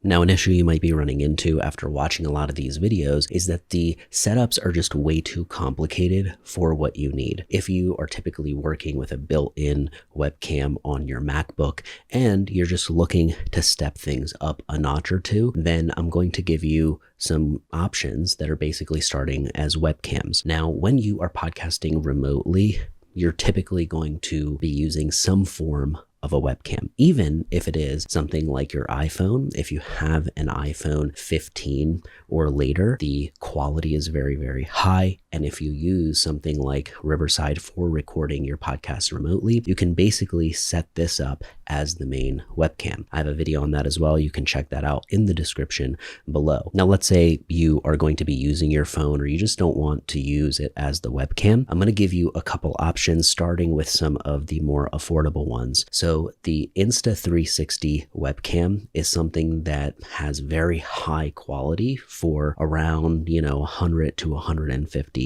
Now, an issue you might be running into after watching a lot of these videos is that the setups are just way too complicated for what you need. If you are typically working with a built-in webcam on your MacBook and you're just looking to step things up a notch or two, then I'm going to give you some options that are basically starting as webcams. Now, when you are podcasting remotely, you're typically going to be using some form of a webcam, even if it is something like your iPhone. If you have an iPhone 15 or later, the quality is very, very high. And if you use something like Riverside for recording your podcast remotely, you can basically set this up as the main webcam. I have a video on that as well. You can check that out in the description below. Now, let's say you are going to be using your phone or you just don't want to use it as the webcam. I'm going to give you a couple options, starting with some of the more affordable ones. So the Insta360 webcam is something that has very high quality for around, $100 to $150.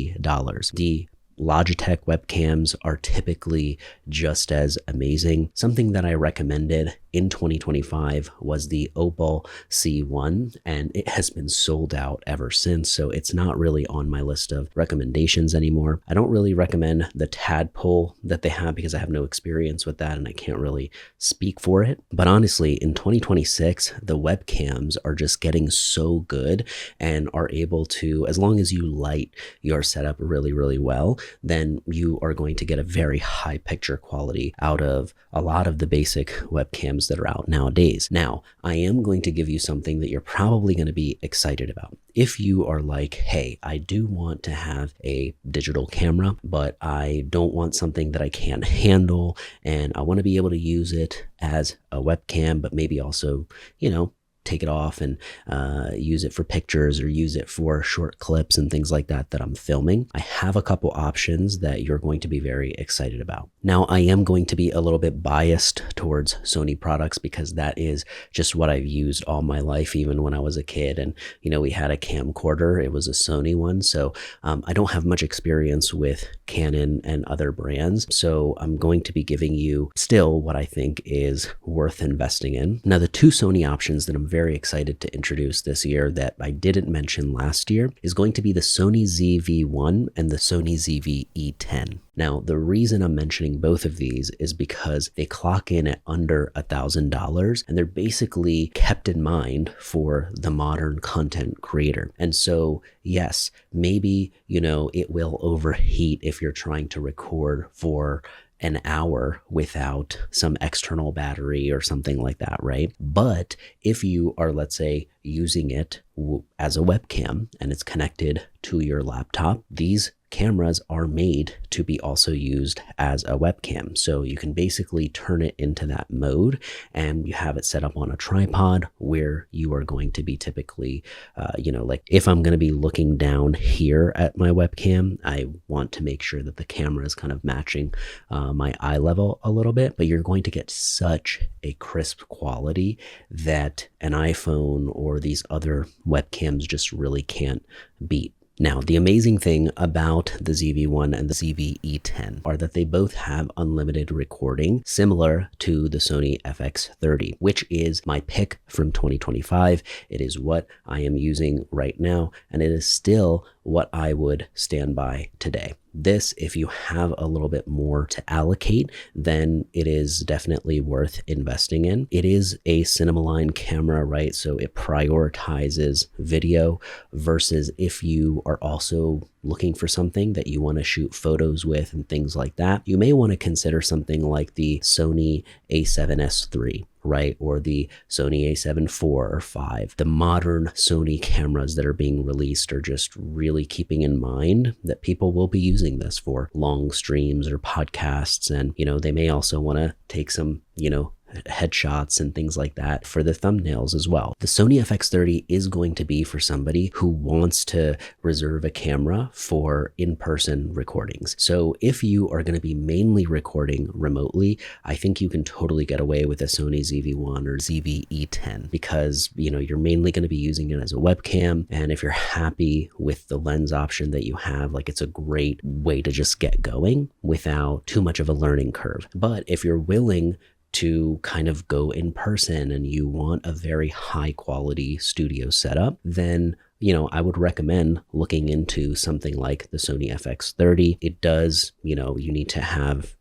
The Logitech webcams are typically just as amazing. Something that I recommended in 2025 was the Opal C1, and it has been sold out ever since, so it's not really on my list of recommendations anymore. I don't really recommend the Tadpole that they have because I have no experience with that and I can't really speak for it. But honestly, in 2026, the webcams are just getting so good and are able to, as long as you light your setup really, really well, then you are going to get a very high picture quality out of a lot of the basic webcams that are out nowadays. Now, I am going to give you something that you're probably going to be excited about. If you are like, hey, I do want to have a digital camera, but I don't want something that I can't handle, and I want to be able to use it as a webcam, but maybe also, take it off and use it for pictures or use it for short clips and things like that I'm filming, I have a couple options that you're going to be very excited about. Now, I am going to be a little bit biased towards Sony products because that is just what I've used all my life, even when I was a kid. And, we had a camcorder. It was a Sony one. So I don't have much experience with Canon and other brands. So I'm going to be giving you still what I think is worth investing in. Now, the two Sony options that I'm very excited to introduce this year that I didn't mention last year is going to be the Sony ZV-1 and the Sony ZV-E10. Now, the reason I'm mentioning both of these is because they clock in at under $1,000 and they're basically kept in mind for the modern content creator. And so, yes, maybe, it will overheat if you're trying to record for an hour without some external battery or something like that, right? But if you are, let's say, using it as a webcam and it's connected to your laptop, these cameras are made to be also used as a webcam. So you can basically turn it into that mode and you have it set up on a tripod where you are going to be typically, like if I'm going to be looking down here at my webcam, I want to make sure that the camera is kind of matching my eye level a little bit, but you're going to get such a crisp quality that an iPhone or these other webcams just really can't beat. Now, the amazing thing about the ZV-1 and the ZV-E10 are that they both have unlimited recording, similar to the Sony FX30, which is my pick from 2025. It is what I am using right now, and it is still what I would stand by today. This, if you have a little bit more to allocate, then it is definitely worth investing in. It is a Cinemaline camera, right? So it prioritizes video versus if you are also looking for something that you want to shoot photos with and things like that, you may want to consider something like the Sony a7S III, right? Or the Sony a7 IV or 5. The modern Sony cameras that are being released are just really keeping in mind that people will be using this for long streams or podcasts. And, they may also want to take some, headshots and things like that for the thumbnails as well. The Sony FX30 is going to be for somebody who wants to reserve a camera for in-person recordings. So if you are going to be mainly recording remotely, I think you can totally get away with a Sony ZV-1 or ZV-E10 because, you're mainly going to be using it as a webcam. And if you're happy with the lens option that you have, it's a great way to just get going without too much of a learning curve. But if you're willing to kind of go in person and you want a very high quality studio setup, then I would recommend looking into something like the Sony FX30. It does, you need to have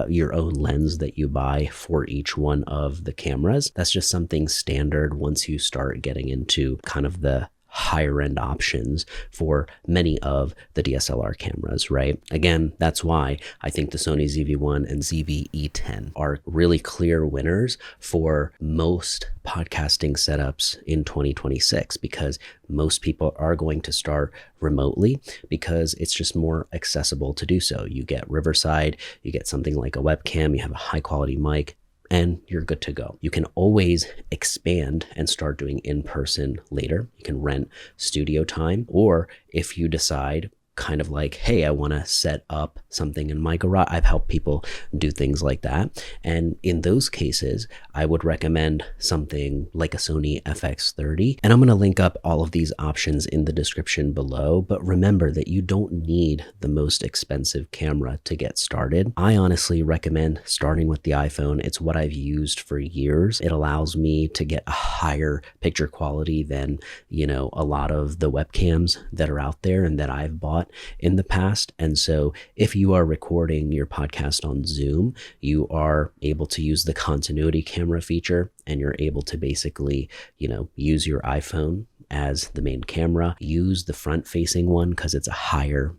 your own lens that you buy for each one of the cameras. That's just something standard once you start getting into kind of the higher end options for many of the DSLR cameras, right? Again, that's why I think the Sony ZV-1 and ZV-E10 are really clear winners for most podcasting setups in 2026, because most people are going to start remotely because it's just more accessible to do so. You get Riverside, you get something like a webcam, you have a high quality mic, and you're good to go. You can always expand and start doing in-person later. You can rent studio time, or if you decide kind of like, hey, I want to set up something in my garage. I've helped people do things like that. And in those cases, I would recommend something like a Sony FX30. And I'm going to link up all of these options in the description below. But remember that you don't need the most expensive camera to get started. I honestly recommend starting with the iPhone. It's what I've used for years. It allows me to get a higher picture quality than, a lot of the webcams that are out there and that I've bought in the past. And so if you are recording your podcast on Zoom, you are able to use the continuity camera feature, and you're able to basically, use your iPhone as the main camera, use the front facing one because it's a higher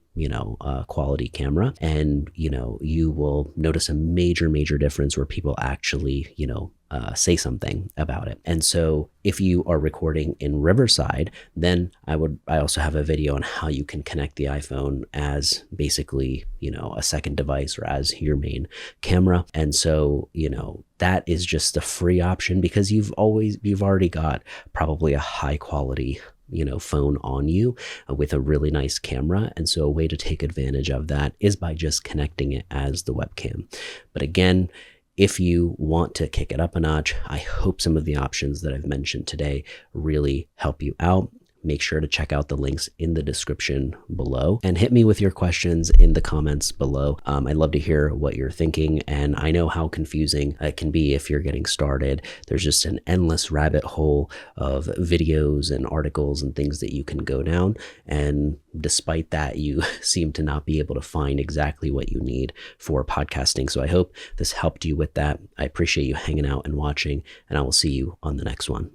quality camera, and you will notice a major difference where people actually say something about it. And so if you are recording in Riverside, then I also have a video on how you can connect the iPhone as basically a second device or as your main camera. And so that is just a free option because you've already got probably a high quality phone on you with a really nice camera. And so a way to take advantage of that is by just connecting it as the webcam. But again, if you want to kick it up a notch, I hope some of the options that I've mentioned today really help you out. Make sure to check out the links in the description below and hit me with your questions in the comments below. I'd love to hear what you're thinking, and I know how confusing it can be if you're getting started. There's just an endless rabbit hole of videos and articles and things that you can go down, and despite that, you seem to not be able to find exactly what you need for podcasting. So I hope this helped you with that. I appreciate you hanging out and watching, and I will see you on the next one.